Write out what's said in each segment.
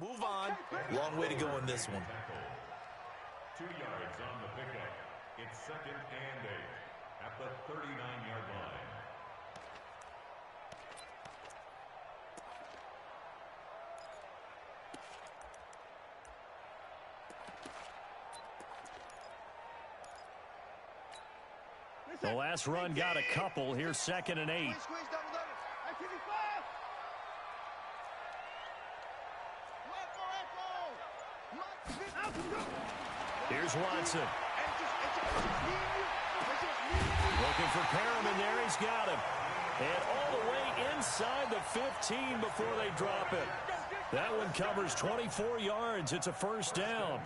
Move on. Long way to go in this one. 2 yards on the pickup. It's 2nd and 8 at the 39-yard line. The last run got a couple. Here's 2nd and 8. Here's Watson. Looking for Perriman there. He's got him. And all the way inside the 15 before they drop it. That one covers 24 yards. It's a first down.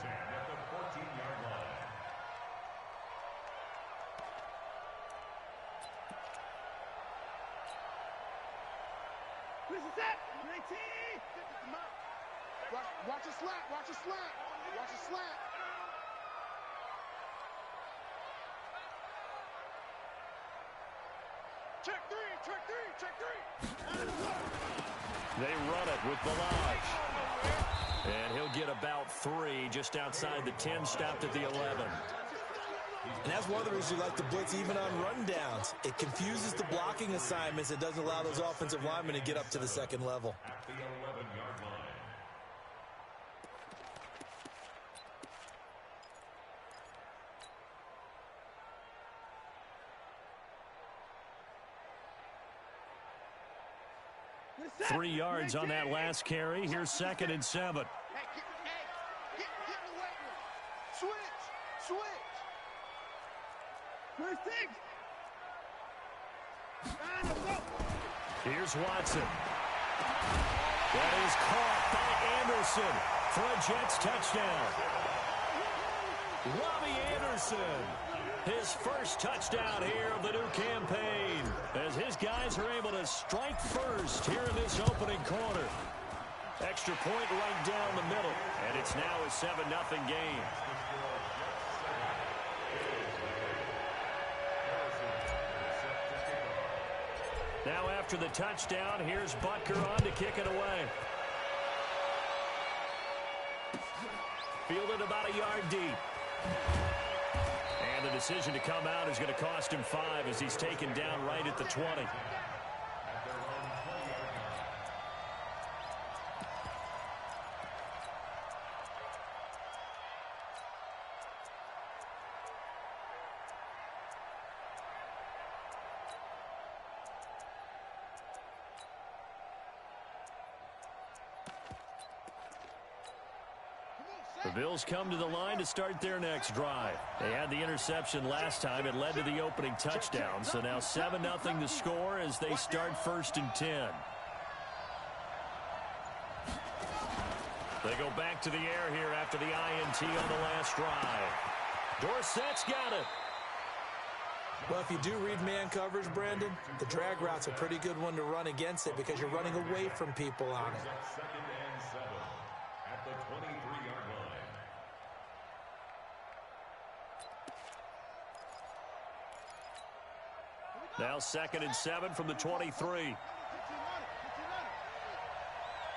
Watch a slant. Watch a slant. Watch a slant. Check three. They run it with Balaj. And he'll get about 3 just outside the 10, stopped at the 11. And that's one of the reasons you like to blitz even on rundowns. It confuses the blocking assignments. It doesn't allow those offensive linemen to get up to the second level. At the 11-yard line. Three yards on that last carry. Here's 2nd and 7. Hey, get in the weight room. Switch. First thing. Here's Watson. That is caught by Anderson for a Jets touchdown. Robbie Anderson, his first touchdown here of the new campaign, as his guys are able to strike first here in this opening quarter. Extra point right down the middle, and it's now a 7-0 game. Now after the touchdown, here's Butker on to kick it away. Fielded about a yard deep. And the decision to come out is going to cost him 5 as he's taken down right at the 20. The Bills come to the line to start their next drive. They had the interception last time. It led to the opening touchdown. So now 7-0 the score as they start 1st and 10. They go back to the air here after the INT on the last drive. Dorsett's got it. Well, if you do read man coverage, Brandon, the drag route's a pretty good one to run against it because you're running away from people on it. 2nd and 7 at the 23-yard line. Now 2nd and 7 from the 23.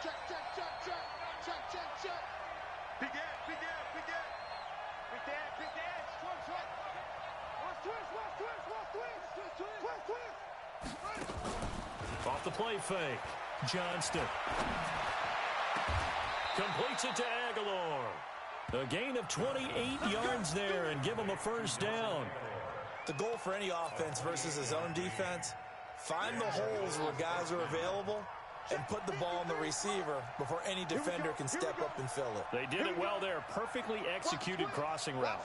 Check. Big ass. Off the play fake. Johnston. Completes it to Aguilar. A gain of 28 yards there and give him a first down. The goal for any offense versus his own defense, find the holes where guys are available and put the ball on the receiver before any defender can step up and fill it. They did it well there. Perfectly executed crossing route.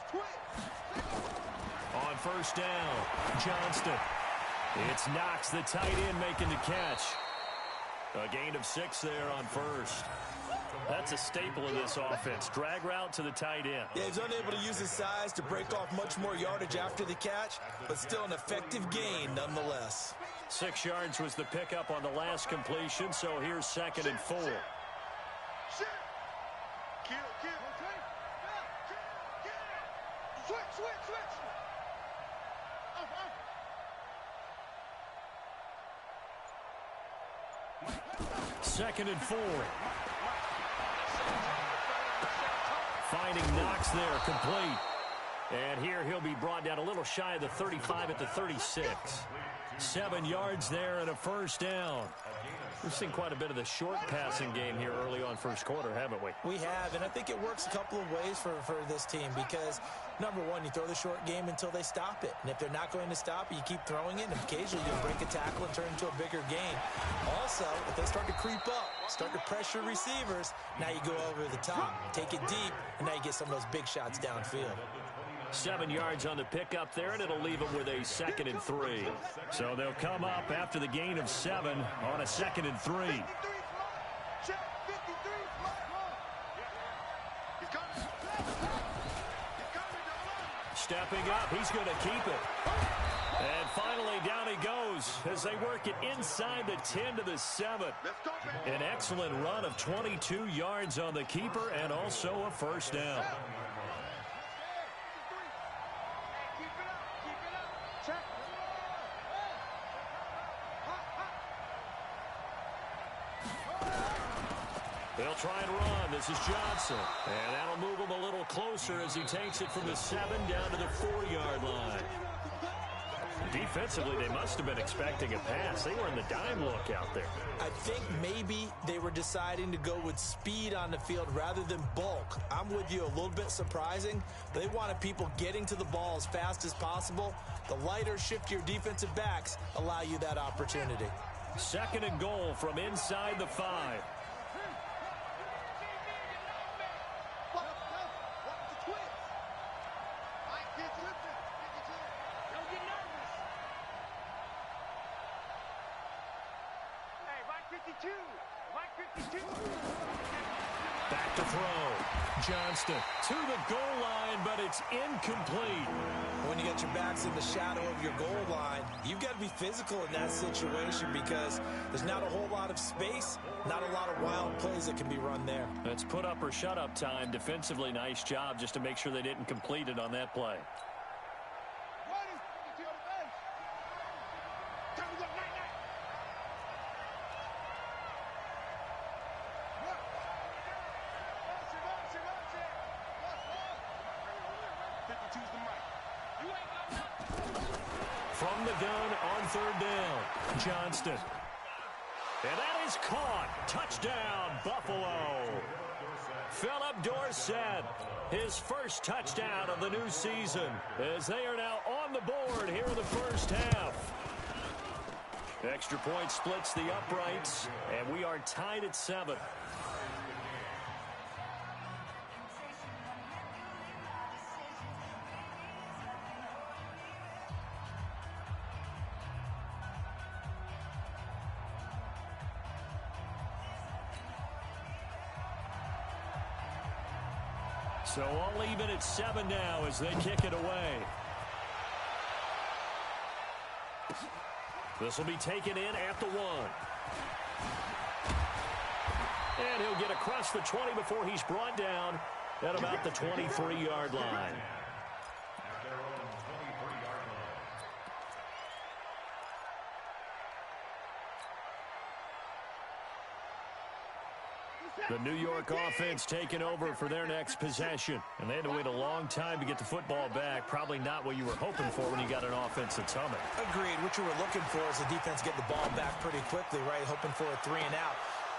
On first down, Johnston. It's Knox, the tight end, making the catch. A gain of 6 there on first. That's a staple of this offense. Drag route to the tight end. Yeah, he's unable to use his size to break off much more yardage after the catch, but still an effective gain nonetheless. 6 yards was the pickup on the last completion, so here's 2nd and 4. Switch. 2nd and 4. Finding Knox there, complete. And here he'll be brought down a little shy of the 35 at the 36. 7 yards there and a first down. We've seen quite a bit of the short passing game here early on first quarter, haven't we? We have, and I think it works a couple of ways for this team because, number one, you throw the short game until they stop it. And if they're not going to stop it, you keep throwing it, and occasionally you'll break a tackle and turn into a bigger game. Also, if they start to creep up, start to pressure receivers, now you go over the top, take it deep, and now you get some of those big shots downfield. 7 yards on the pickup there, and it'll leave them with a 2nd and 3. So they'll come up after the gain of 7 on a 2nd and 3. Stepping up, he's going to keep it. And finally, down he goes as they work it inside the 10 to the 7. An excellent run of 22 yards on the keeper and also a first down. They'll try and run. This is Johnson. And that'll move him a little closer as he takes it from the 7 down to the 4-yard line. Defensively, they must have been expecting a pass. They were in the dime look out there. I think maybe they were deciding to go with speed on the field rather than bulk. I'm with you, a little bit surprising. They wanted people getting to the ball as fast as possible. The lighter, shiftier defensive backs allow you that opportunity. 2nd and goal from inside the 5. Back to throw. Johnston to the goal line, but it's incomplete. When you got your backs in the shadow of your goal line, you've got to be physical in that situation because there's not a whole lot of space, not a lot of wild plays that can be run there. That's put up or shut up time. Defensively, nice job just to make sure they didn't complete it on that play. From the gun on 3rd down, Johnston. And that is caught. Touchdown, Buffalo. Philip Dorsett, his first touchdown of the new season, as they are now on the board here in the first half. Extra point splits the uprights, and we are tied at 7. So all even at 7 now as they kick it away. This will be taken in at the 1. And he'll get across the 20 before he's brought down at about the 23-yard line. The New York offense taking over for their next possession. And they had to wait a long time to get the football back. Probably not what you were hoping for when you got an offense that's humming. Agreed. What you were looking for is the defense get the ball back pretty quickly, right? Hoping for a 3 and out.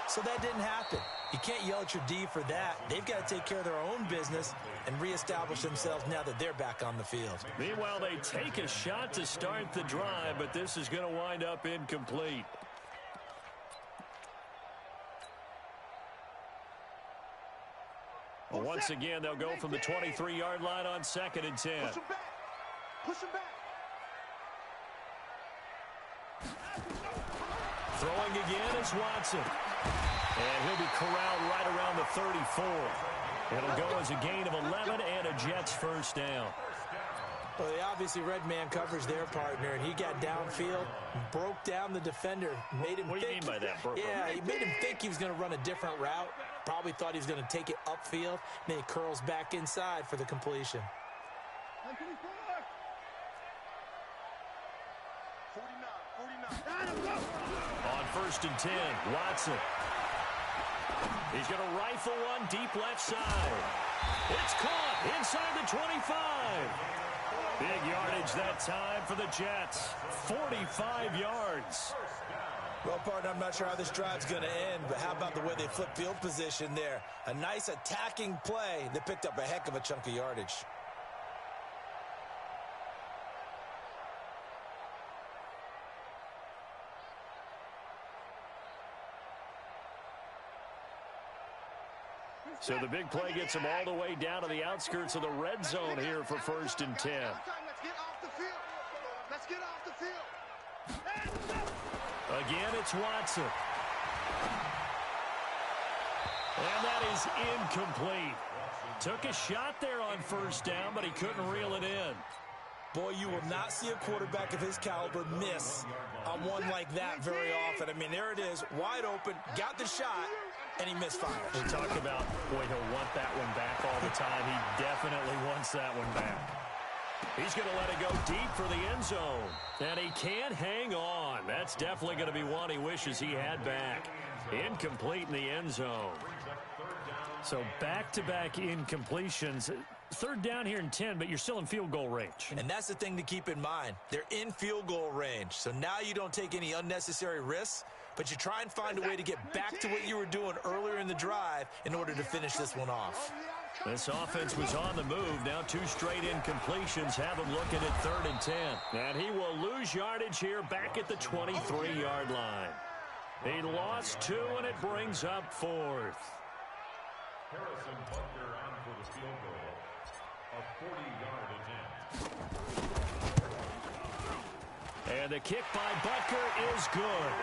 So that didn't happen. You can't yell at your D for that. They've got to take care of their own business and reestablish themselves now that they're back on the field. Meanwhile, they take a shot to start the drive, but this is going to wind up incomplete. Once again, they'll go from the 23-yard line on 2nd and 10. Push him back. Push him back. Throwing again is Watson. And he'll be corralled right around the 34. It'll go as a gain of 11 and a Jets first down. Well, they obviously read man coverage their partner, and he got downfield, broke down the defender, made him What do you mean by that, Brooke? Yeah, he made him think he was going to run a different route. Probably thought he was going to take it upfield. Then he curls back inside for the completion. 49. On 1st and 10, Watson. He's going to rifle one deep left side. It's caught inside the 25. Big yardage that time for the Jets. 45 yards. Well, partner, I'm not sure how this drive's going to end, but how about the way they flip field position there? A nice attacking play that picked up a heck of a chunk of yardage. So the big play gets him all the way down to the outskirts of the red zone here for 1st and 10. Let's get off the field. Let's get off the field. Again, it's Watson. And that is incomplete. Took a shot there on 1st down, but he couldn't reel it in. Boy, you will not see a quarterback of his caliber miss on one like that very often. I mean, there it is, wide open, got the shot, and he misfires. We talk about, boy, he'll want that one back all the time. He definitely wants that one back. He's going to let it go deep for the end zone. And he can't hang on. That's definitely going to be one he wishes he had back. Incomplete in the end zone. So back-to-back incompletions. 3rd down here and 10, but you're still in field goal range. And that's the thing to keep in mind. They're in field goal range. So now you don't take any unnecessary risks, but you try and find a way to get back to what you were doing earlier in the drive in order to finish this one off. This offense was on the move. Now 2 straight incompletions have him looking at 3rd and 10. And he will lose yardage here back at the 23-yard line. He lost 2, and it brings up 4th. Harrison Butker on for the field goal. A 40-yard attempt. And the kick by Butker is good.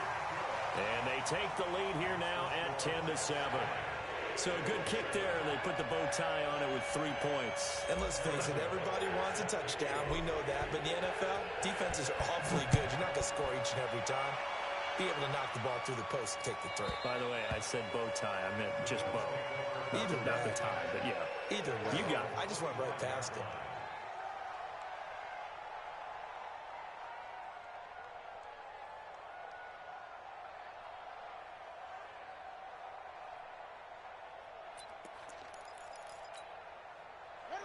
And they take the lead here now at 10-7. So a good kick there, and they put the bow tie on it with 3 points. And let's face it, everybody wants a touchdown. We know that. But in the NFL, defenses are awfully good. You're not going to score each and every time. Be able to knock the ball through the post and take the throw. By the way, I said bow tie. I meant just bow. Either not way. the tie, but yeah. Either way. You got it. I just went right past it.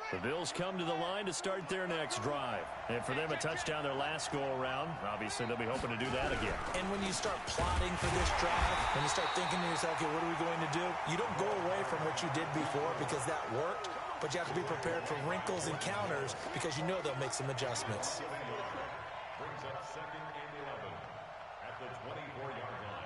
The Bills come to the line to start their next drive. And for them, a touchdown their last go-around. Obviously, they'll be hoping to do that again. And when you start plotting for this drive, when you start thinking to yourself, okay, what are we going to do? You don't go away from what you did before because that worked, but you have to be prepared for wrinkles and counters because you know they'll make some adjustments. Brings up 2nd and 11 at the 24-yard line.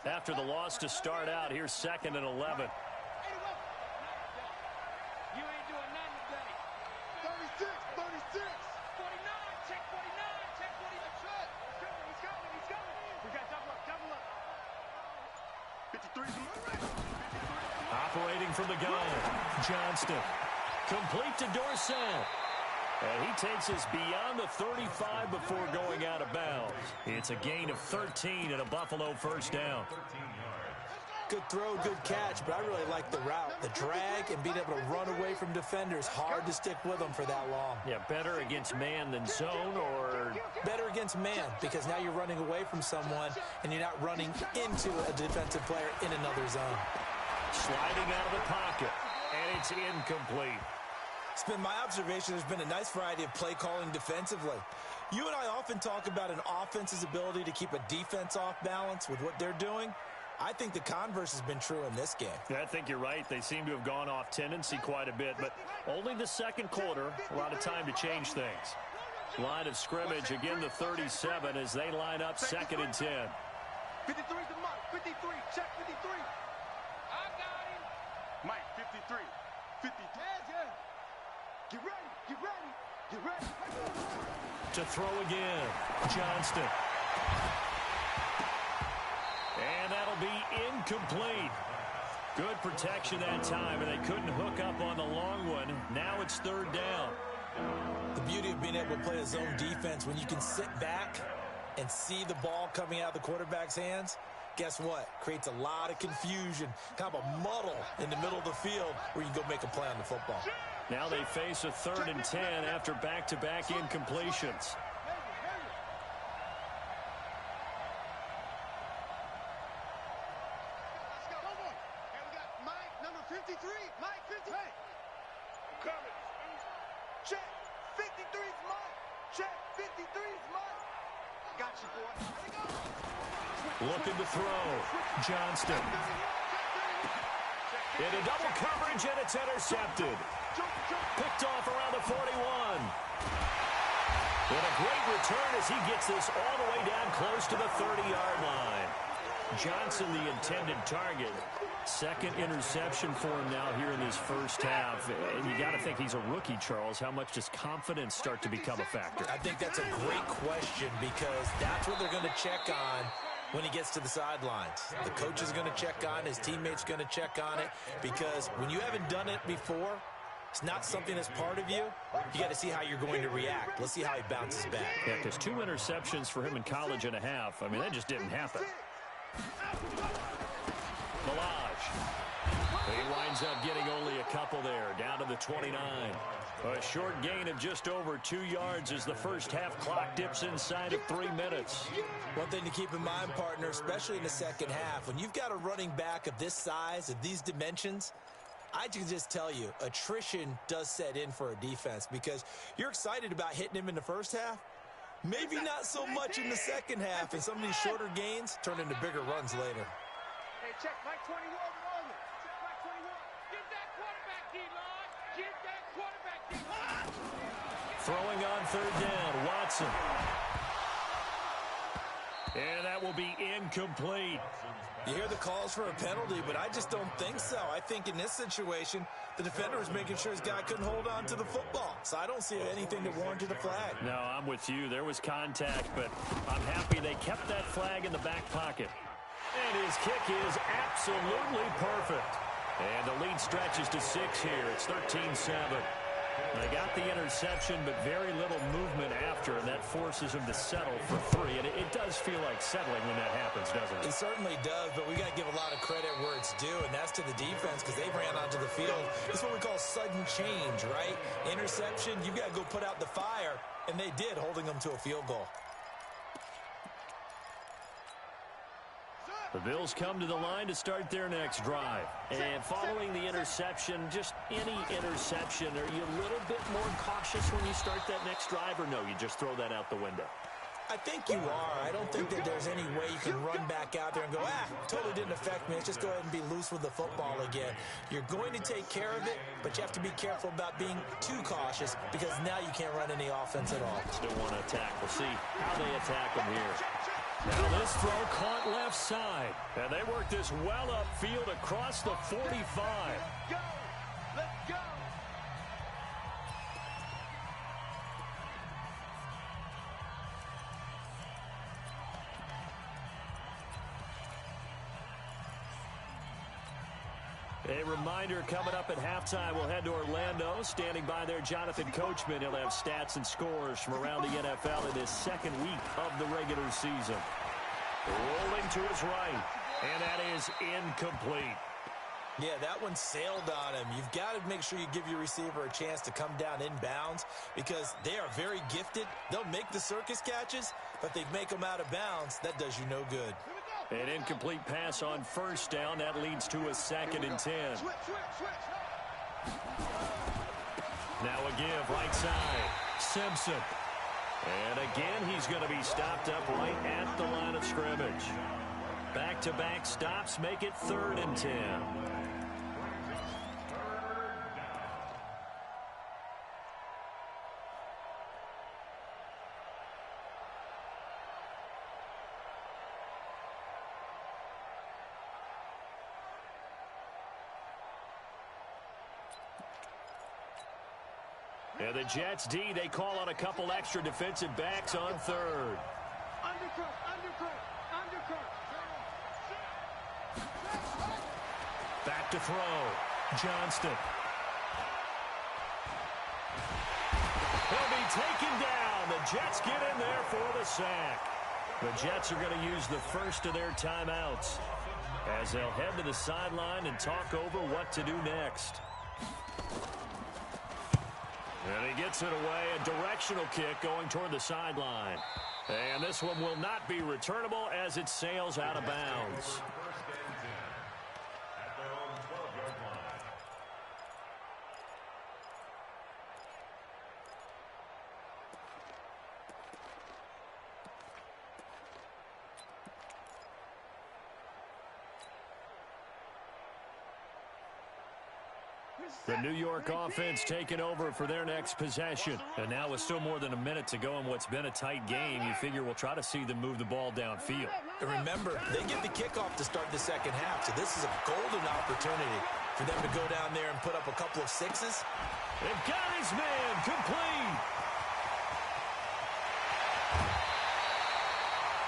After the loss to start out, here's 2nd and 11. You ain't doing nothing today. 36, 36. 49, check 49, check 49. He's coming. We got double up. 53. Operating from the gun, Johnston. Complete to Dorsett. And he takes us beyond the 35 before going out of bounds. It's a gain of 13 and a Buffalo 1st down. Good throw, good catch, but I really like the route. The drag and being able to run away from defenders, hard to stick with them for that long. Yeah, better against man than zone, or better against man because now you're running away from someone and you're not running into a defensive player in another zone. Sliding out of the pocket, and it's incomplete. It's been my observation there's been a nice variety of play calling defensively. You and I often talk about an offense's ability to keep a defense off balance with what they're doing. I think the converse has been true in this game. Yeah, I think you're right. They seem to have gone off tendency quite a bit, but only the 2nd quarter, a lot of time to change things. Line of scrimmage, again the 37 as they line up 2nd and 10. 53's the mark. 53, check 53. I got him. Mike, 53. 53. Get ready. To throw again, Johnston. And that'll be incomplete. Good protection that time, and they couldn't hook up on the long one. Now it's 3rd down. The beauty of being able to play a zone defense when you can sit back and see the ball coming out of the quarterback's hands, guess what? Creates a lot of confusion, kind of a muddle in the middle of the field where you can go make a play on the football. Now they face a 3rd and 10 after back-to-back incompletions. Looking to throw. Johnston. Into double coverage, and it's intercepted. Picked off around the 41. And a great return as he gets this all the way down close to the 30-yard line. Johnson, the intended target. Second interception for him now here in this first half. And you got to think he's a rookie, Charles. How much does confidence start to become a factor? I think that's a great question because that's what they're going to check on when he gets to the sidelines. The coach is going to check on, his teammates going to check on it, because when you haven't done it before, it's not something that's part of you. You got to see how you're going to react. Let's see how he bounces back. Yeah, because 2 interceptions for him in college and a half. I mean, that just didn't happen. He winds up getting only a couple there, down to the 29. A short gain of just over 2 yards as the first half clock dips inside of 3 minutes. One thing to keep in mind, partner, especially in the second half, when you've got a running back of this size, of these dimensions, I can just tell you, attrition does set in for a defense because you're excited about hitting him in the first half. Maybe not so much in the second half, and some of these shorter gains turn into bigger runs later. Hey, check Mike 21 on it. Check Mike 21. Give that quarterback D-line. Give that quarterback D-line. Throwing on third down, Watson. And that will be incomplete. You hear the calls for a penalty, but I just don't think so. I think in this situation, the defender was making sure his guy couldn't hold on to the football. So I don't see anything that warranted a flag. No, I'm with you. There was contact, but I'm happy they kept that flag in the back pocket. And his kick is absolutely perfect. And the lead stretches to 6 here. It's 13-7. They got the interception, but very little movement after, and that forces him to settle for 3. And it does feel like settling when that happens, doesn't it? It certainly does, but we got to give a lot of credit where it's due, and that's to the defense because they ran onto the field. It's what we call sudden change, right? Interception, you got to go put out the fire, and they did, holding them to a field goal. The Bills come to the line to start their next drive. And following the interception, just any interception, are you a little bit more cautious when you start that next drive, or no, you just throw that out the window? I think you are. I don't think that there's any way you can run back out there and go, totally didn't affect me. Let's just go ahead and be loose with the football again. You're going to take care of it, but you have to be careful about being too cautious because now you can't run any offense at all. Still want to attack. We'll see how they attack them here. Now this throw caught left side. And they work this well upfield across the 45. Go! Let's go! A reminder coming up at halftime, we'll head to Orlando. Standing by there, Jonathan Coachman. He'll have stats and scores from around the NFL in his second week of the regular season. Rolling to his right, and that is incomplete. Yeah, that one sailed on him. You've got to make sure you give your receiver a chance to come down inbounds because they are very gifted. They'll make the circus catches, but they make them out of bounds. That does you no good. An incomplete pass on first down. That leads to a 2nd and 10. Now a give, right side. Simpson. And again, he's going to be stopped up right at the line of scrimmage. Back-to-back stops make it 3rd and 10. And the Jets D, they call on a couple extra defensive backs on 3rd. Back to throw. Johnston. He'll be taken down. The Jets get in there for the sack. The Jets are going to use the first of their timeouts as they'll head to the sideline and talk over what to do next. And he gets it away, a directional kick going toward the sideline. And this one will not be returnable as it sails out of bounds. The New York offense taking over for their next possession. And now with still more than a minute to go in what's been a tight game, you figure we'll try to see them move the ball downfield. And remember, they get the kickoff to start the second half, so this is a golden opportunity for them to go down there and put up a couple of sixes. They've got his man complete.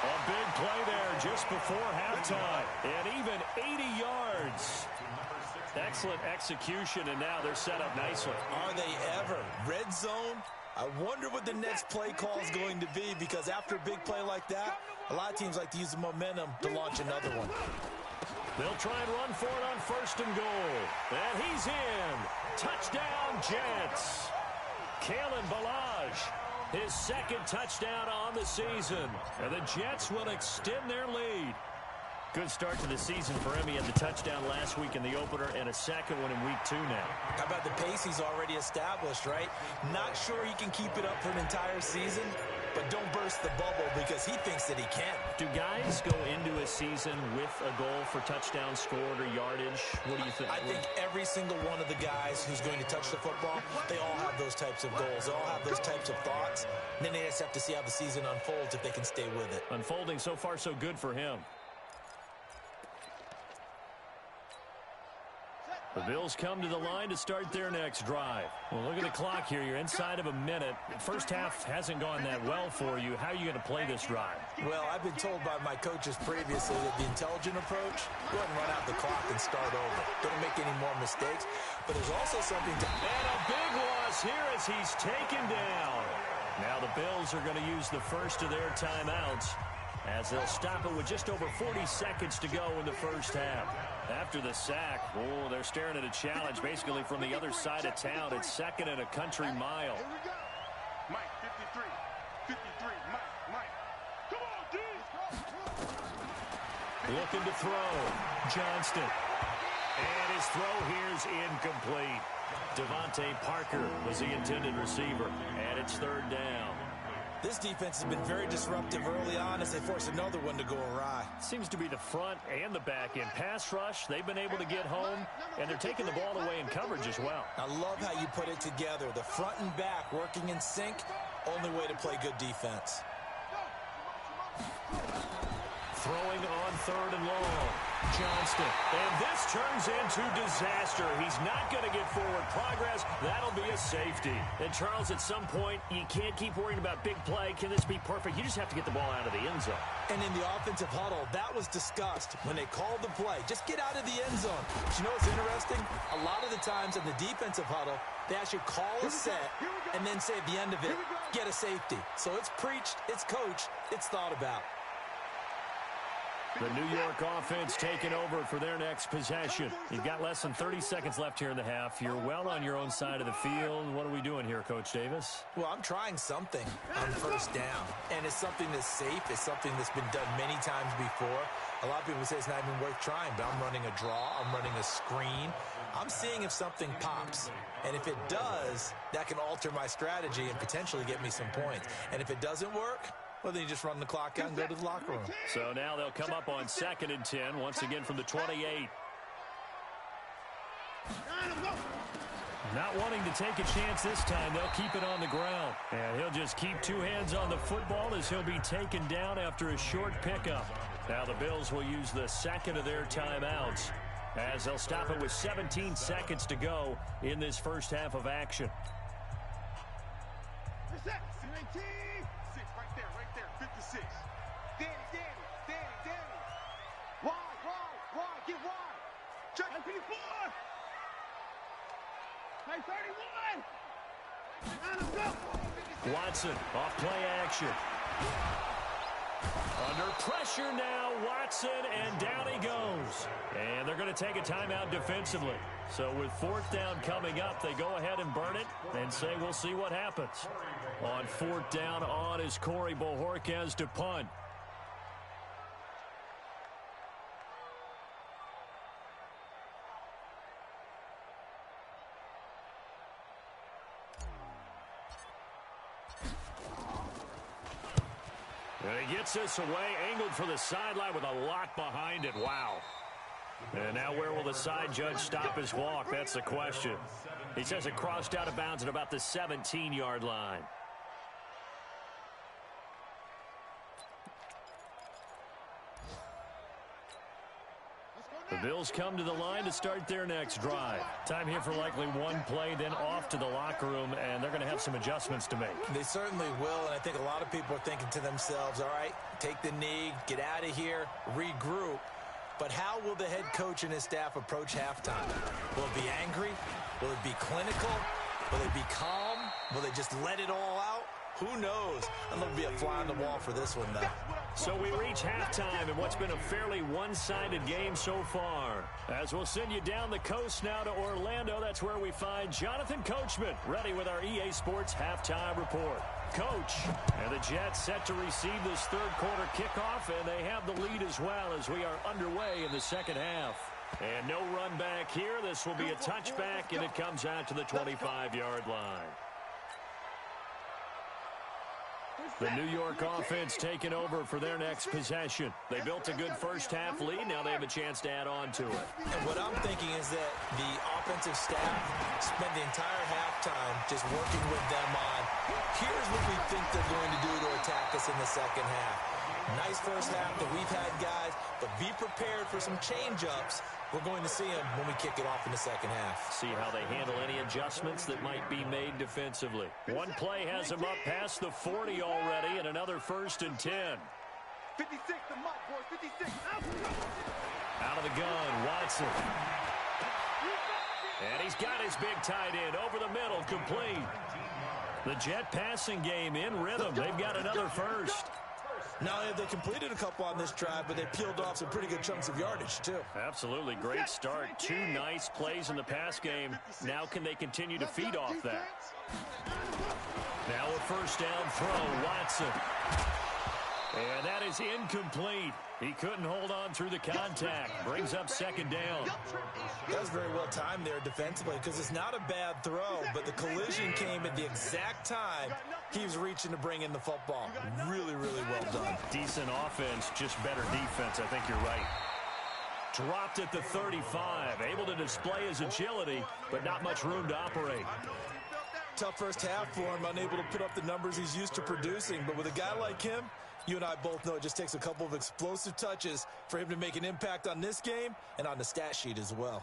A big play there just before halftime. And even 80 yards. Excellent execution, and now they're set up nicely. Are they ever? Red zone? I wonder what the next play call is going to be, because after a big play like that, a lot of teams like to use the momentum to launch another one. They'll try and run for it on 1st and goal. And he's in. Touchdown, Jets. Kalen Ballage, his second touchdown on the season. And the Jets will extend their lead. Good start to the season for him. He had the touchdown last week in the opener and a second one in week 2 now. How about the pace he's already established, right? Not sure he can keep it up for an entire season, but don't burst the bubble because he thinks that he can. Do guys go into a season with a goal for touchdown scored or yardage? What do you think? I think every single one of the guys who's going to touch the football, they all have those types of goals. They all have those types of thoughts. And then they just have to see how the season unfolds if they can stay with it. Unfolding so far so good for him. The Bills come to the line to start their next drive. Well, look at the clock here. You're inside of a minute. First half hasn't gone that well for you. How are you going to play this drive? Well, I've been told by my coaches previously that the intelligent approach, go ahead and run out the clock and start over. Don't make any more mistakes. But there's also something to... And a big loss here as he's taken down. Now the Bills are going to use the first of their timeouts as they'll stop it with just over 40 seconds to go in the first half. After the sack, oh, they're staring at a challenge basically from the other side of town. It's 2nd and a country mile. Mike, 53. 53, Mike. Come on, D! Looking to throw. Johnston. And his throw here's incomplete. Devontae Parker was the intended receiver. And it's 3rd down. This defense has been very disruptive early on as they force another one to go awry. Seems to be the front and the back end. Pass rush, they've been able to get home, and they're taking the ball away in coverage as well. I love how you put it together. The front and back working in sync, only way to play good defense. Throwing on 3rd and long. Johnston. And this turns into disaster. He's not going to get forward progress. That'll be a safety. And, Charles, at some point, you can't keep worrying about big play. Can this be perfect? You just have to get the ball out of the end zone. And in the offensive huddle, that was discussed when they called the play. Just get out of the end zone. But you know what's interesting? A lot of the times in the defensive huddle, they actually call a set and then say at the end of it, get a safety. So it's preached, it's coached, it's thought about. The New York offense taking over for their next possession. You've got less than 30 seconds left here in the half. You're well on your own side of the field. What are we doing here, Coach Davis? Well, I'm trying something on 1st down, and it's something that's safe. It's something that's been done many times before. A lot of people say it's not even worth trying, but I'm running a draw. I'm running a screen. I'm seeing if something pops, and if it does, that can alter my strategy and potentially get me some points. And if it doesn't work, well, then you just run the clock out and go to the locker room. So now they'll come up on 2nd and 10, once again from the 28. Not wanting to take a chance this time, they'll keep it on the ground. And he'll just keep 2 hands on the football as he'll be taken down after a short pickup. Now the Bills will use the 2nd of their timeouts as they'll stop it with 17 seconds to go in this first half of action. Wide, get wide. Check. 54. Hey, 31. Watson off play action. Under pressure now, Watson, and down he goes. And they're going to take a timeout defensively. So with 4th down coming up, they go ahead and burn it and say we'll see what happens. On 4th down on is Corey Bojorquez to punt. And he gets this away, angled for the sideline with a lot behind it. Wow. And now where will the side judge stop his walk? That's the question. He says it crossed out of bounds at about the 17-yard line. The Bills come to the line to start their next drive. Time here for likely one play, then off to the locker room, and they're going to have some adjustments to make. They certainly will, and I think a lot of people are thinking to themselves, all right, take the knee, get out of here, regroup. But how will the head coach and his staff approach halftime? Will it be angry? Will it be clinical? Will they be calm? Will they just let it all out? Who knows? I'm going to be a fly on the wall for this one, though. So we reach halftime in what's been a fairly one-sided game so far. As we'll send you down the coast now to Orlando, that's where we find Jonathan Coachman, ready with our EA Sports halftime report. Coach, and the Jets set to receive this third-quarter kickoff, and they have the lead as well as we are underway in the second half. And no run back here. This will be a touchback, and it comes out to the 25-yard line. The New York offense taking over for their next possession. They built a good first-half lead. Now they have a chance to add on to it. And what I'm thinking is that the offensive staff spent the entire halftime just working with them on, here's what we think they're going to do to attack us in the second half. Nice first half that we've had, guys, but be prepared for some change-ups. We're going to see them when we kick it off in the second half. See how they handle any adjustments that might be made defensively. One play has them up past the 40 already, and another 1st and 10. 56, the mark, boys, 56. Out of the gun, Watson. And he's got his big tight end over the middle, complete. The Jet passing game in rhythm. They've got another first. Not only have they completed a couple on this drive, but they peeled off some pretty good chunks of yardage, too. Absolutely. Great start. 2 nice plays in the pass game. Now can they continue to feed off that? Now a first down throw, Watson. And that is incomplete. He couldn't hold on through the contact. Brings up 2nd down. That was very well timed there defensively because it's not a bad throw, but the collision came at the exact time he was reaching to bring in the football. Really, really well done. Decent offense, just better defense. I think you're right. Dropped at the 35. Able to display his agility, but not much room to operate. Tough first half for him, unable to put up the numbers he's used to producing. But with a guy like him, you and I both know it just takes a couple of explosive touches for him to make an impact on this game and on the stat sheet as well.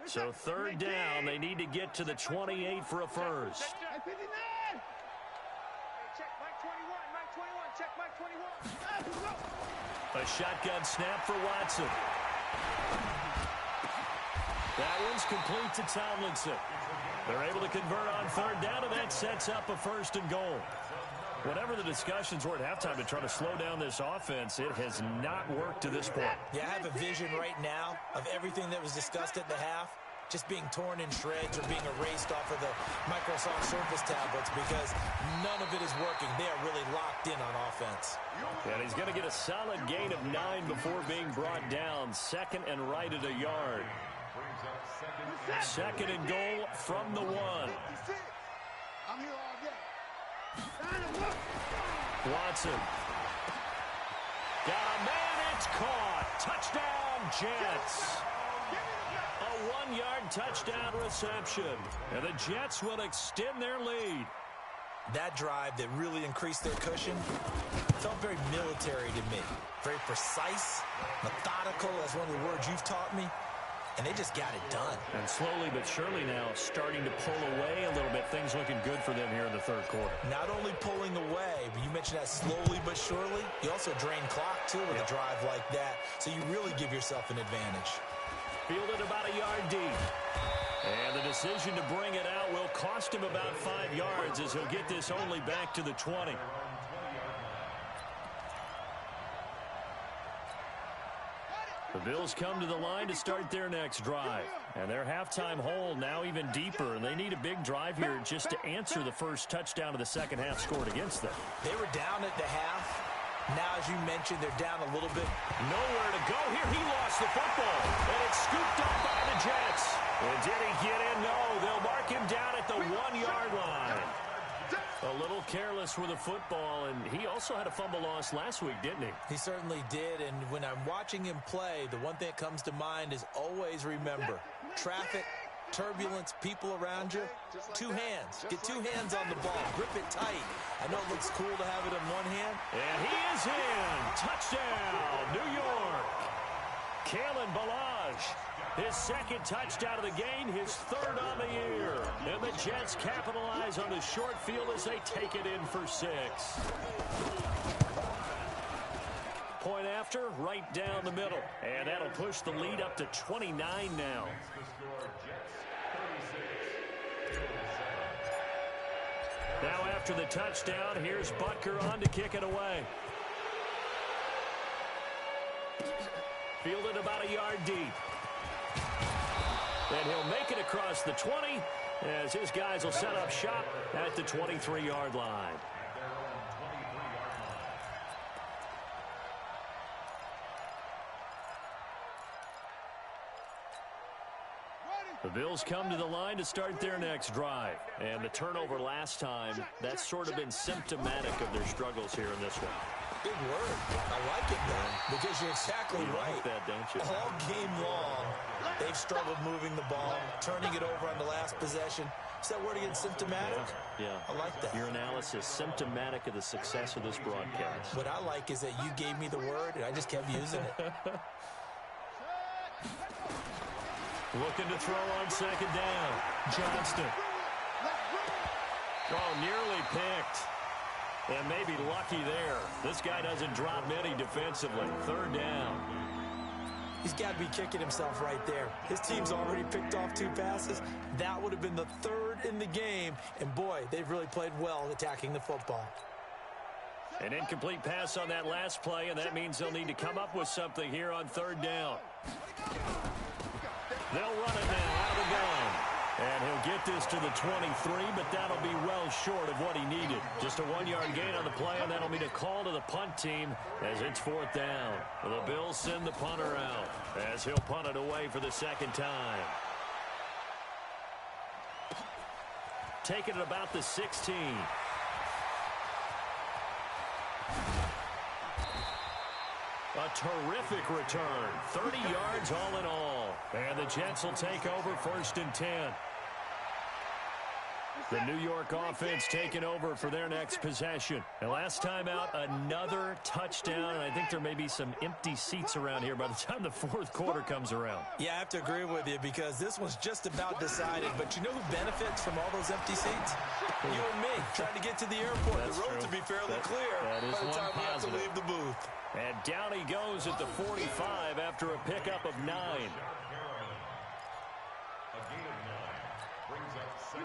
So 3rd down, they need to get to the 28 for a first. Check Mike 21, Mike 21, check Mike 21. A shotgun snap for Watson. That one's complete to Tomlinson. They're able to convert on 3rd down, and that sets up a 1st and goal. Whatever the discussions were at halftime to try to slow down this offense, it has not worked to this point. Yeah, I have a vision right now of everything that was discussed at the half just being torn in shreds or being erased off of the Microsoft Surface tablets because none of it is working. They are really locked in on offense. And he's going to get a solid gain of 9 before being brought down. 2nd and right at a yard. 2nd and goal from the 1. I'm here all day. Watson. Got a man, it's caught. Touchdown, Jets. A 1-yard touchdown reception. And the Jets will extend their lead. That drive that really increased their cushion felt very military to me. Very precise, methodical, that's one of the words you've taught me. And they just got it done. And slowly but surely now starting to pull away a little bit. Things looking good for them here in the 3rd quarter. Not only pulling away, but you mentioned that slowly but surely. You also drain clock, too, with a drive like that. So you really give yourself an advantage. Fielded about a yard deep. And the decision to bring it out will cost him about 5 yards as he'll get this only back to the 20. The Bills come to the line to start their next drive. And their halftime hole now even deeper. And they need a big drive here just to answer the first touchdown of the second half scored against them. They were down at the half. Now, as you mentioned, they're down a little bit. Nowhere to go here. He lost the football. And it's scooped up by the Jets. And did he get in? No. They'll mark him down at the 1-yard line. A little careless with the football, and he also had a fumble loss last week, didn't he? He certainly did, and when I'm watching him play, the one thing that comes to mind is always remember, traffic, turbulence, people around you, two hands. Get two hands on the ball. Grip it tight. I know it looks cool to have it in one hand. And he is in. Touchdown, New York. Kalen Ballage, his second touchdown of the game, his third on the year. And the Jets capitalize on the short field as they take it in for 6. Point after, right down the middle. And that'll push the lead up to 29 now. Now after the touchdown, here's Butker on to kick it away. Fielded about a yard deep. And he'll make it across the 20 as his guys will set up shop at the 23-yard line. The Bills come to the line to start their next drive. And the turnover last time, that's sort of been symptomatic of their struggles here in this one. Big word. I like it, man, because you're exactly right. Like that, don't you? All game long, they've struggled moving the ball, turning it over on the last possession. Is that word again, symptomatic? Yeah. I like that. Your analysis, symptomatic of the success of this broadcast. What I like is that you gave me the word, and I just kept using it. Looking to throw on second down. Johnston. Oh, nearly picked. And maybe lucky there. This guy doesn't drop many defensively. Third down. He's got to be kicking himself right there. His team's already picked off 2 passes. That would have been the 3rd in the game. And, boy, they've really played well attacking the football. An incomplete pass on that last play, and that means they'll need to come up with something here on 3rd down. They'll run it now out of the gun. And he'll get this to the 23, but that'll be well short of what he needed. Just a 1-yard gain on the play, and that'll mean a call to the punt team as it's 4th down. The Bills send the punter out as he'll punt it away for the 2nd time. Taking it about the 16. A terrific return. 30 yards all in all. And the Jets will take over 1st and 10. The New York offense taking over for their next possession. And last time out, another touchdown. And I think there may be some empty seats around here by the time the 4th quarter comes around. Yeah, I have to agree with you because this one's just about decided. But you know who benefits from all those empty seats? You and me, trying to get to the airport. That's the road true. to be fairly clear that is by the one time we have to positive. leave the booth. And down he goes at the 45 after a pickup of 9.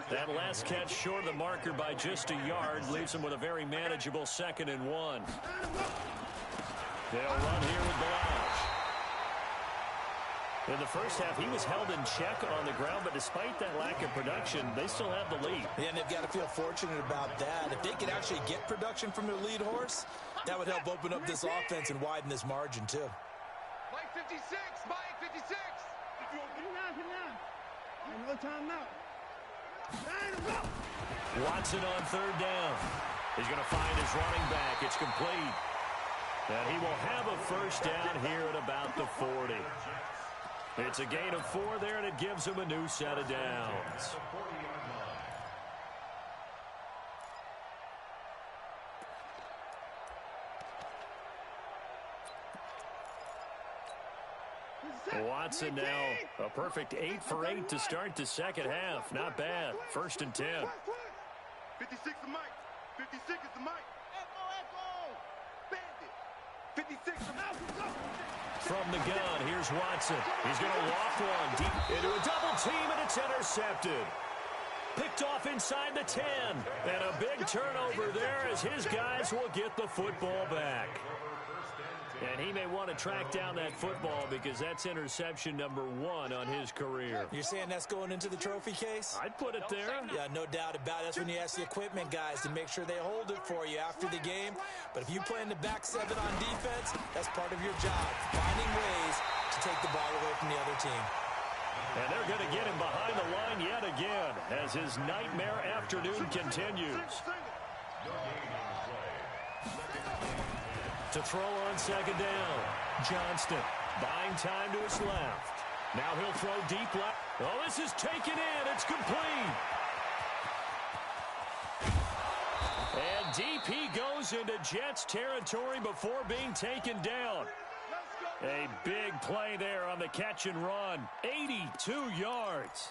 That last catch short of the marker by just a yard leaves him with a very manageable 2nd and 1. They'll run here with Ballage. In the first half, he was held in check on the ground, but despite that lack of production, they still have the lead. Yeah, and they've got to feel fortunate about that. If they could actually get production from their lead horse, that would help open up this offense and widen this margin, too. Mike 56, Mike 56. Hit now. No time now. Watson on 3rd down. He's going to find his running back. It's complete. And he will have a 1st down here at about the 40. It's a gain of 4 there, and it gives him a new set of downs. Watson now a perfect 8 for 8 to start the 2nd half. Not bad. 1st and 10. 56 is Mike. 56 is the Mike. Echo. Bandit. 56 is Mike. From the gun, here's Watson. He's going to loft one deep into a double team, and it's intercepted. Picked off inside the 10. And a big turnover there as his guys will get the football back. And he may want to track down that football because that's interception number 1 on his career. You're saying that's going into the trophy case? I'd put it there. Yeah, no doubt about it. That's when you ask the equipment guys to make sure they hold it for you after the game. But if you play in the back 7 on defense, that's part of your job, finding ways to take the ball away from the other team. And they're going to get him behind the line yet again as as his nightmare afternoon continues. To throw on second down. Johnston buying time to his left. Now he'll throw deep left. Oh, this is taken in. It's complete. And deep he goes into Jets territory before being taken down. A big play there on the catch and run. 82 yards.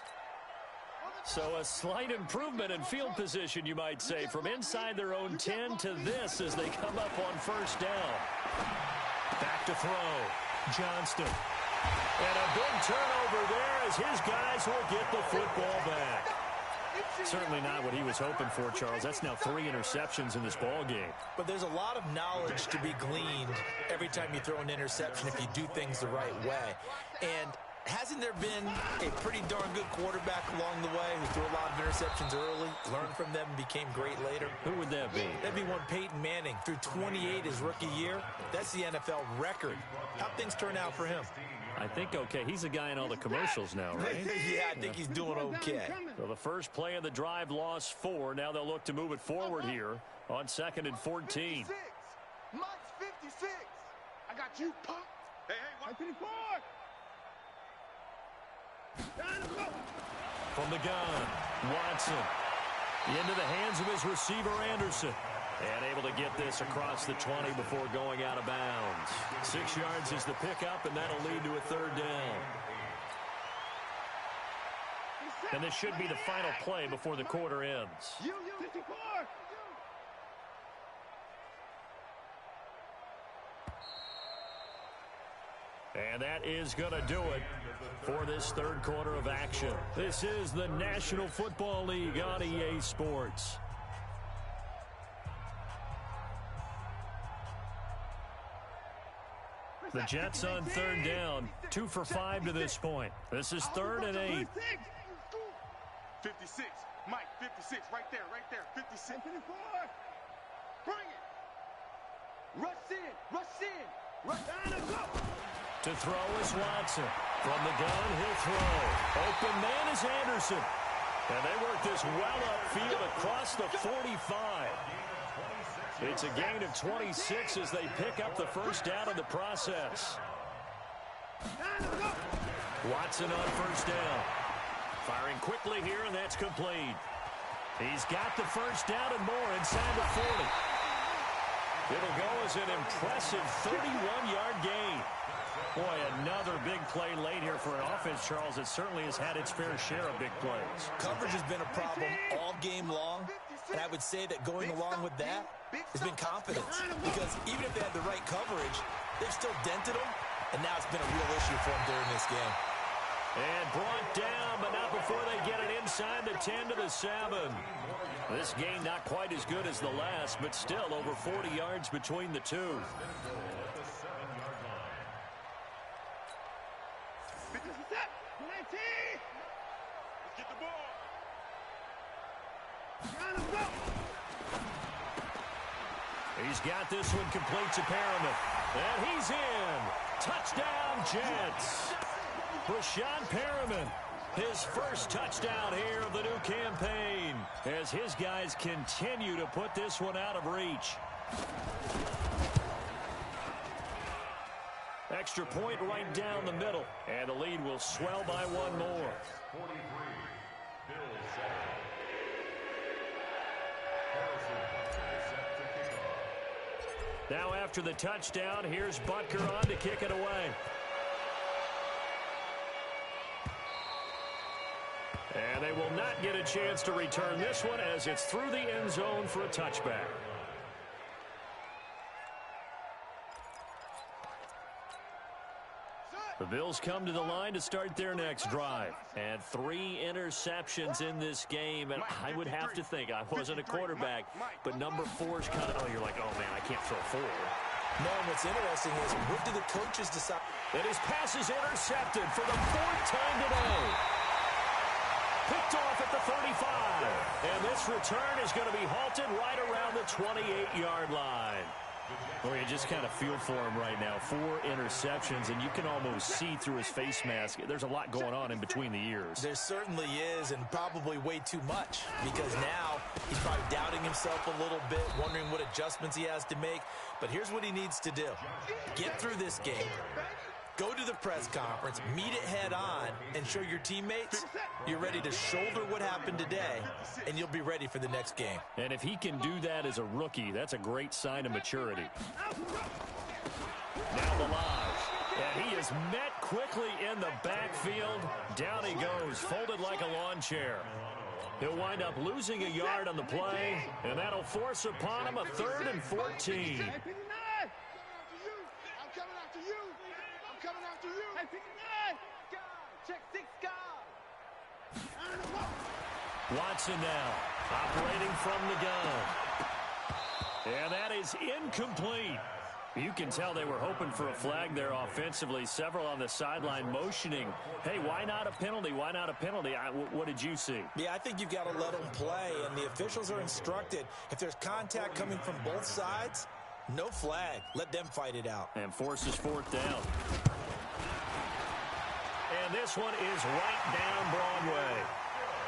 So a slight improvement in field position, you might say, from inside their own 10 to this as they come up on first down. Back to throw. Johnston. And a big turnover there as his guys will get the football back. Certainly not what he was hoping for, Charles. That's now 3 interceptions in this ball game. But there's a lot of knowledge to be gleaned every time you throw an interception if you do things the right way. And hasn't there been a pretty darn good quarterback along the way who threw a lot of interceptions early, learned from them, and became great later? Who would that be? That'd be one Peyton Manning. Threw 28 his rookie year. That's the NFL record. How'd things turn out for him? I think okay. He's a guy in all the commercials now, right? Yeah, I think he's doing okay. So the first play of the drive lost 4. Now they'll look to move it forward here on 2nd and 14. Mike's 56. I got you, punk. Hey, what? 54. From the gun, Watson into the hands of his receiver, Anderson. And able to get this across the 20 before going out of bounds. 6 yards is the pickup, and that'll lead to a 3rd down. And this should be the final play before the quarter ends. And that is going to do it for this 3rd quarter of action. This is the National Football League on EA Sports. The Jets on 3rd down, 2 for 5 to this point. This is 3rd and 8. 56. Mike, 56. Right there, 56. 54. Bring it. Rush in. Rush down and go. To throw is Watson. From the gun, he'll throw. Open man is Anderson. And they work this well upfield across the 45. It's a gain of 26 as they pick up the first down in the process. Watson on first down. Firing quickly here, and that's complete. He's got the first down and more inside the 40. It'll go as an impressive 31-yard gain. Boy, another big play late here for an offense, Charles, that certainly has had its fair share of big plays. Coverage has been a problem all game long, and I would say that going along with that has been confidence. Because even if they had the right coverage, they've still dented them, and now it's been a real issue for them during this game. And brought down, but not before they get it inside the 10 to the 7. This game not quite as good as the last, but still over 40 yards between the two. Get the ball. He's got this one complete to Perriman. And he's in. Touchdown, Jets. Brashad Perriman, his first touchdown here of the new campaign as his guys continue to put this one out of reach. Extra point right down the middle, and the lead will swell by 1 more. 43, Bills Now after the touchdown, here's Butker on to kick it away. And they will not get a chance to return this one as it's through the end zone for a touchback. The Bills come to the line to start their next drive. And 3 interceptions in this game. And I would have to think, I wasn't a quarterback, but number 4 is kind of, oh, you're like, oh, man, I can't throw 4. No, and what's interesting is, what do the coaches decide? And his pass is intercepted for the 4th time today. Picked off at the 35. And this return is going to be halted right around the 28-yard line. Well, you just kind of feel for him right now. 4 interceptions, and you can almost see through his face mask. There's a lot going on in between the ears. There certainly is, and probably way too much, because now he's probably doubting himself a little bit, wondering what adjustments he has to make. But here's what he needs to do. Get through this game. Go to the press conference, meet it head on, and show your teammates you're ready to shoulder what happened today, and you'll be ready for the next game. And if he can do that as a rookie, that's a great sign of maturity. Now the live. And he is met quickly in the backfield. Down he goes, folded like a lawn chair. He'll wind up losing a yard on the play, and that'll force upon him a 3rd and 14. Watson now, operating from the gun. And that is incomplete. You can tell they were hoping for a flag there offensively. Several on the sideline motioning, hey, why not a penalty? Why not a penalty? What did you see? Yeah, I think you've got to let them play, and the officials are instructed. If there's contact coming from both sides, no flag. Let them fight it out. And forces 4th down. And this one is right down Broadway.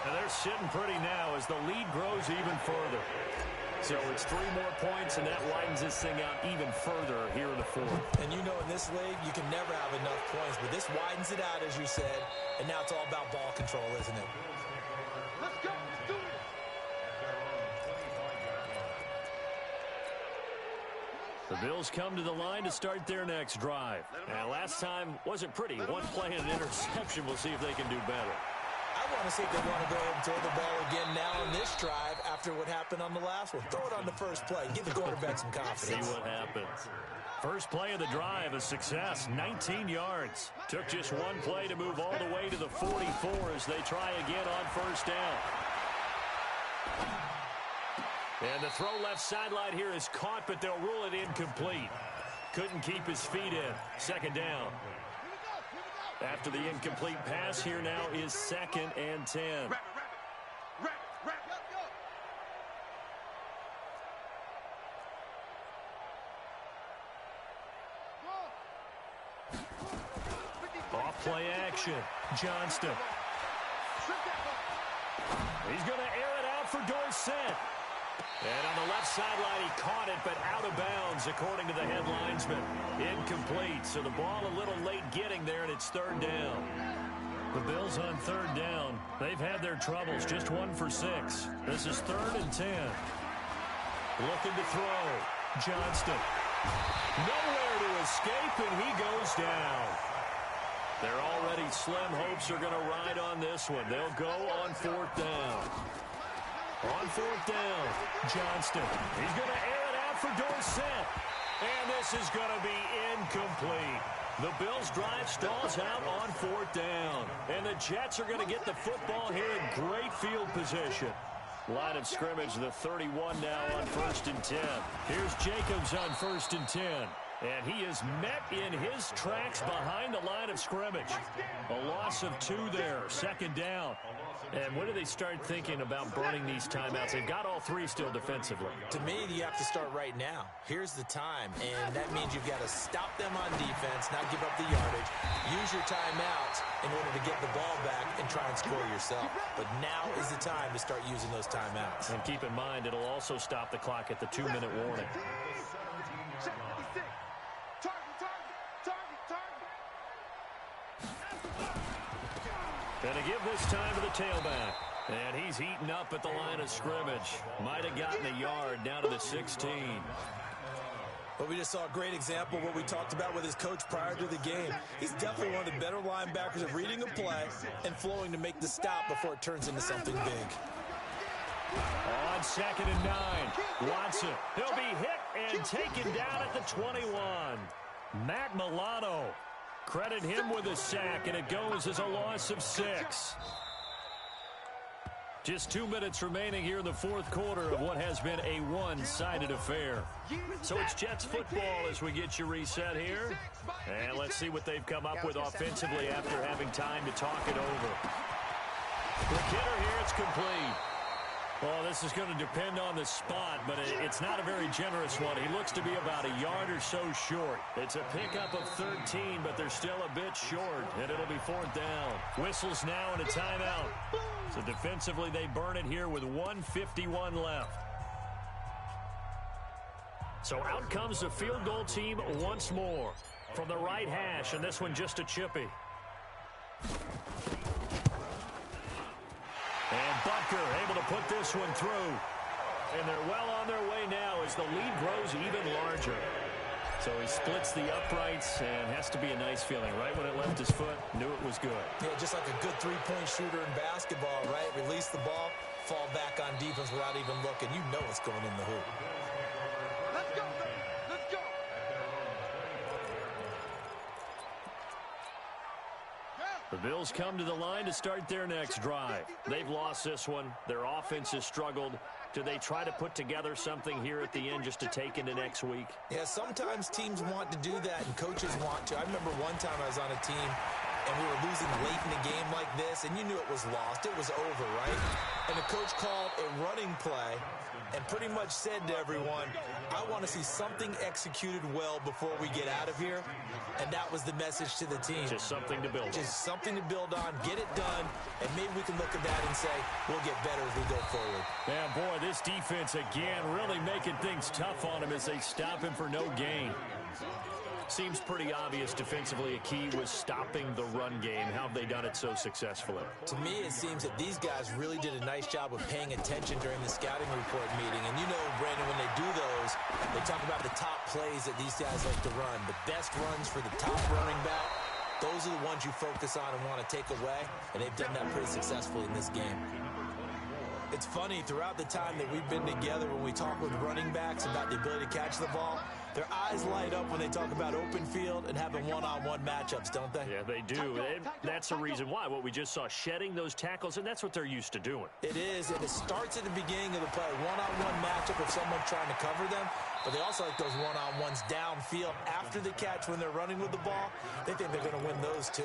And they're sitting pretty now as the lead grows even further. So it's 3 more points, and that widens this thing out even further here in the 4th. And you know in this league, you can never have enough points, but this widens it out, as you said, and now it's all about ball control, isn't it? Let's go. Let's do it. The Bills come to the line to start their next drive. And last time wasn't pretty. 1 play and an interception. We'll see if they can do better. I want to see if they want to go ahead and throw the ball again now on this drive after what happened on the last one. Throw it on the first play. Give the quarterback some confidence. See what happens. First play of the drive, a success, 19 yards. Took just 1 play to move all the way to the 44 as they try again on 1st down. And the throw left sideline here is caught, but they'll rule it incomplete. Couldn't keep his feet in. 2nd down. After the incomplete pass, here now is 2nd and 10. Off play action. Johnston. He's going to air it out for Dorsett. And on the left sideline, he caught it, but out of bounds, according to the head linesman. Incomplete, so the ball a little late getting there, and it's 3rd down. The Bills on 3rd down. They've had their troubles, just 1 for 6. This is 3rd and 10. Looking to throw. Johnston. Nowhere to escape, and he goes down. Their already slim hopes are going to ride on this one. They'll go on 4th down. On 4th down, Johnston. He's going to air it out for Dorsett. And this is going to be incomplete. The Bills' drive stalls out on 4th down. And the Jets are going to get the football here in great field position. Line of scrimmage, the 31 now on 1st and 10. Here's Jacobs on 1st and 10. And he is met in his tracks behind the line of scrimmage. A loss of 2 there, 2nd down. And when do they start thinking about burning these timeouts? They've got all 3 still defensively. To me, you have to start right now. Here's the time, and that means you've got to stop them on defense, not give up the yardage. Use your timeouts in order to get the ball back and try and score yourself. But now is the time to start using those timeouts. And keep in mind, it'll also stop the clock at the 2-minute warning. And to give this time to the tailback. And he's eaten up at the line of scrimmage. Might have gotten a yard down to the 16. But we just saw a great example of what we talked about with his coach prior to the game. He's definitely one of the better linebackers at reading a play and flowing to make the stop before it turns into something big. On 2nd and 9, Watson. He'll be hit and taken down at the 21. Matt Milano. Credit him with a sack, and it goes as a loss of 6. Just 2 minutes remaining here in the 4th quarter of what has been a one-sided affair. So it's Jets football as we get you reset here. And let's see what they've come up with offensively after having time to talk it over. The kicker here, it's complete. Well, this is going to depend on the spot, but it's not a very generous one. He looks to be about a yard or so short. It's a pickup of 13, but they're still a bit short, and it'll be 4th down. Whistles now and a timeout. So defensively, they burn it here with 1:51 left. So out comes the field goal team once more from the right hash, and this one just a chippy. And Butker able to put this one through. And they're well on their way now as the lead grows even larger. So he splits the uprights and has to be a nice feeling. Right when it left his foot, knew it was good. Yeah, just like a good three-point shooter in basketball, right? Release the ball, fall back on defense without even looking. You know it's going in the hoop. Let's go, baby. Let's go. The Bills come to the line to start their next drive. They've lost this one. Their offense has struggled. Do they try to put together something here at the end just to take into next week? Yeah, sometimes teams want to do that and coaches want to. I remember one time I was on a team and we were losing late in a game like this, and you knew it was lost. It was over, right? And the coach called a running play and pretty much said to everyone, I want to see something executed well before we get out of here. And that was the message to the team. Just something to build on. Just something to build on, get it done, and maybe we can look at that and say, we'll get better as we go forward. Yeah, boy, this defense again really making things tough on him as they stop him for no gain. Seems pretty obvious defensively a key was stopping the run game. How have they done it so successfully? To me, it seems that these guys really did a nice job of paying attention during the scouting report meeting. And you know, Brandon, when they do those, they talk about the top plays that these guys like to run. The best runs for the top running back, those are the ones you focus on and want to take away. And they've done that pretty successfully in this game. It's funny, throughout the time that we've been together, when we talk with running backs about the ability to catch the ball, their eyes light up when they talk about open field and having one-on-one matchups, don't they? Yeah, they do. And that's the reason why. What we just saw, shedding those tackles, and that's what they're used to doing. It is, and it starts at the beginning of the play. One-on-one matchup of someone trying to cover them, but they also like those one-on-ones downfield after the catch when they're running with the ball. They think they're going to win those too.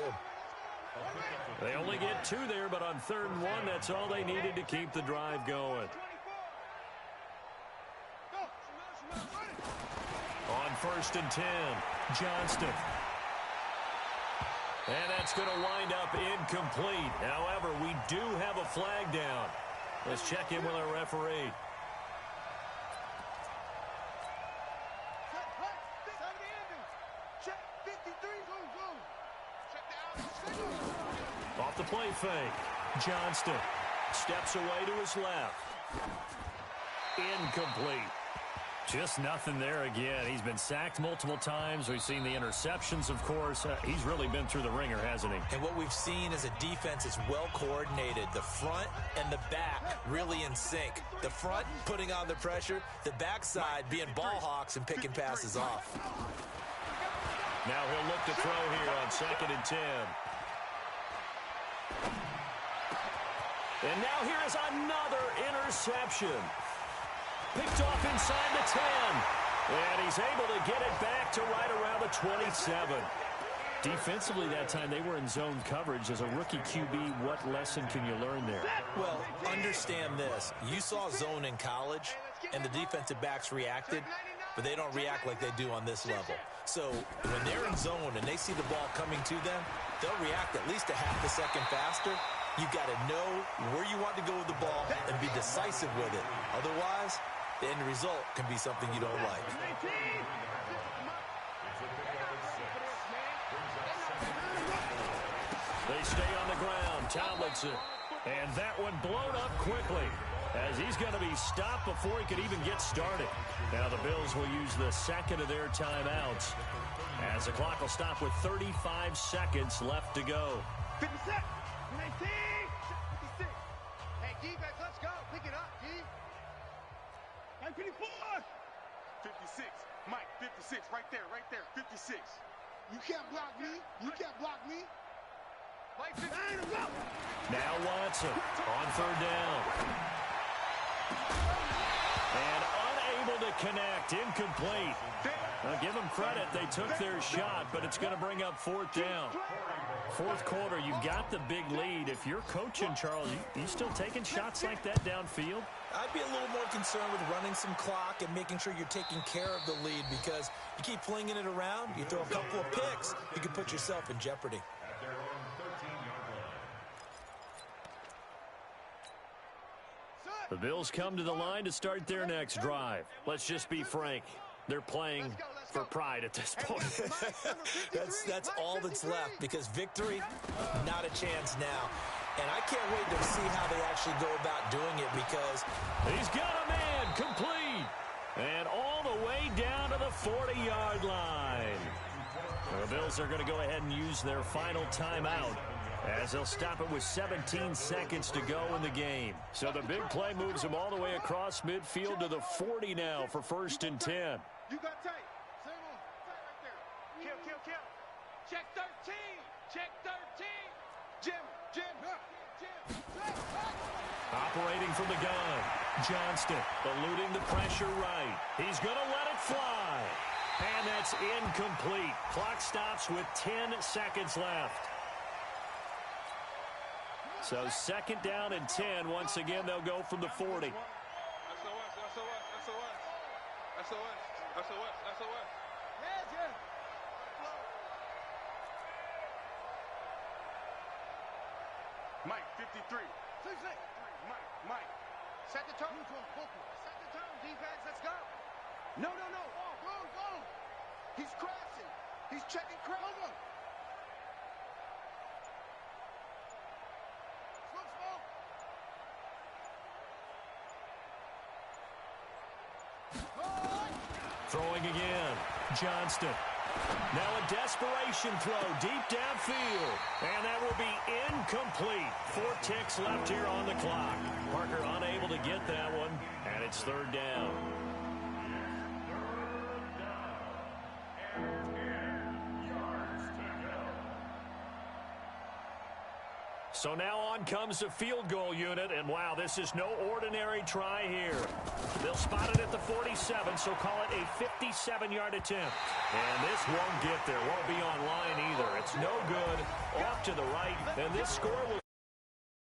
They only get 2 there, but on 3rd and 1, that's all they needed to keep the drive going. On 1st and 10, Johnston. And that's going to wind up incomplete. However, we do have a flag down. Let's check in with our referee. Off the play fake. Johnston steps away to his left. Incomplete. Just nothing there again. He's been sacked multiple times. We've seen the interceptions, of course. He's really been through the ringer, hasn't he? And what we've seen is a defense that's well coordinated. The front and the back really in sync. The front putting on the pressure. The backside being ball hawks and picking passes off. Now he'll look to throw here on 2nd and 10. And now here is another interception. Picked off inside the 10. And he's able to get it back to right around the 27. Defensively that time, they were in zone coverage. As a rookie QB, what lesson can you learn there? Well, understand this. You saw zone in college, and the defensive backs reacted, but they don't react like they do on this level. So when they're in zone and they see the ball coming to them, they'll react at least a half a second faster. You've got to know where you want to go with the ball and be decisive with it. Otherwise, the end result can be something you don't like. They stay on the ground. Tomlinson. And that one blown up quickly as he's going to be stopped before he could even get started. Now the Bills will use the second of their timeouts as the clock will stop with 35 seconds left to go. 56, 19, 56. Hey, defense, let's go. Pick it up, D. 54. 56. Mike, 56. Right there, 56. You can't block me. You can't block me. Mike, 50. Now Watson on 3rd down. And unable to connect. Incomplete. Now, give them credit. They took their shot, but it's going to bring up fourth down. Fourth quarter, you got the big lead. If you're coaching, Charles, you still taking shots like that downfield? I'd be a little more concerned with running some clock and making sure you're taking care of the lead, because you keep flinging it around, you throw a couple of picks, you can put yourself in jeopardy. At their own 13-yard line. The Bills come to the line to start their next drive. Let's just be frank. They're playing for pride at this point. that's all that's left, because victory, not a chance now. And I can't wait to see how they actually go about doing it, because he's got a man complete. And all the way down to the 40-yard line. The Bills are going to go ahead and use their final timeout, as they'll stop it with 17 seconds to go in the game. So the big play moves them all the way across midfield to the 40 now for 1st and 10. You got tight. Same on. Tight right there. Kill. Check 13. Check 13. Jim. Operating from the gun. Johnston eluding the pressure right. He's going to let it fly. And that's incomplete. Clock stops with 10 seconds left. So 2nd down and 10. Once again, they'll go from the 40. SOS. Yeah. Mike, 53. Mike. Set the tone. Set the tone, defense. Let's go. No. Go. He's crashing. He's checking crash. Throwing again. Johnston. Now a desperation throw deep downfield. And that will be incomplete. 4 ticks left here on the clock. Parker unable to get that one. And it's 3rd down. So now on comes the field goal unit, and wow, this is no ordinary try here. They'll spot it at the 47, so call it a 57-yard attempt. And this won't get there, won't be on line either. It's no good, off to the right, and this score will